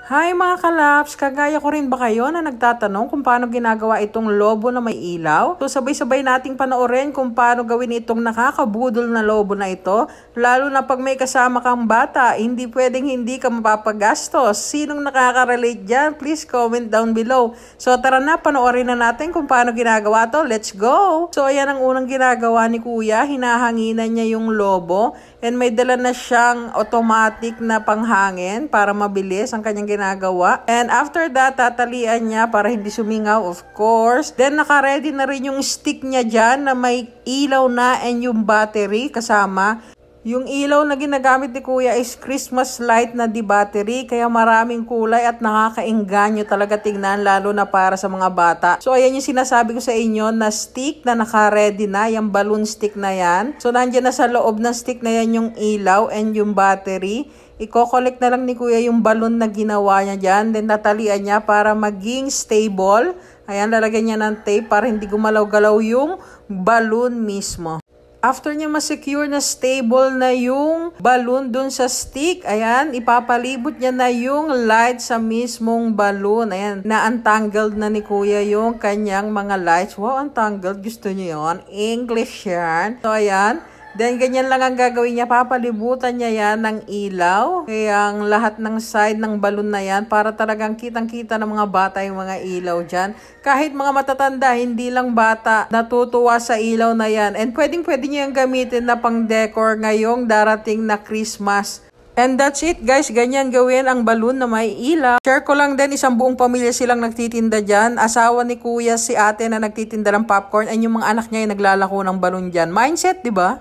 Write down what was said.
Hi mga kalaps! Kagaya ko rin ba kayo na nagtatanong kung paano ginagawa itong lobo na may ilaw? So sabay-sabay nating panoorin kung paano gawin itong nakakabudol na lobo na ito. Lalo na pag may kasama kang bata, hindi pwedeng hindi ka mapapagastos. Sinong nakaka-relate dyan? Please comment down below. So tara na, panoorin na natin kung paano ginagawa to. Let's go! So ayan ang unang ginagawa ni Kuya. Hinahanginan niya yung lobo. And may dala na siyang automatic na panghangin para mabilis ang kanyang ginagawa. And after that, tatalian niya para hindi sumingaw, of course. Then, naka-ready na rin yung stick niya dyan na may ilaw na and yung battery kasama. Yung ilaw na ginagamit ni Kuya is Christmas light na di battery. Kaya maraming kulay at nakakaengganyo talaga tingnan, lalo na para sa mga bata. So, ayan yung sinasabi ko sa inyo na stick na naka-ready na. Yung balloon stick na yan. So, nandiyan na sa loob ng stick na yan yung ilaw and yung battery. Iko-collect na lang ni Kuya yung balloon na ginawa niya dyan. Then, tatalian niya para maging stable. Ayan, lalagyan niya ng tape para hindi gumalaw-galaw yung balloon mismo. After niya ma-secure na stable na yung balloon dun sa stick, ayan, ipapalibot niya na yung light sa mismong balloon. Ayan, na-untangled na ni Kuya yung kanyang mga lights. Wow, untangled. Gusto niyo yon? English yan. So, ayan. Then, ganyan lang ang gagawin niya. Papalibutan niya yan ng ilaw. Kaya ang lahat ng side ng balon na yan para talagang kitang-kita ng mga bata yung mga ilaw dyan. Kahit mga matatanda, hindi lang bata natutuwa sa ilaw na yan. And pwedeng-pwede niya yung gamitin na pang-decor ngayong darating na Christmas. And that's it guys, ganyan gawin ang balon na may ilaw. Share ko lang din, isang buong pamilya silang nagtitinda dyan. Asawa ni Kuya, si ate na nagtitinda ng popcorn, and yung mga anak niya ay naglalako ng balon dyan. Mindset, di ba?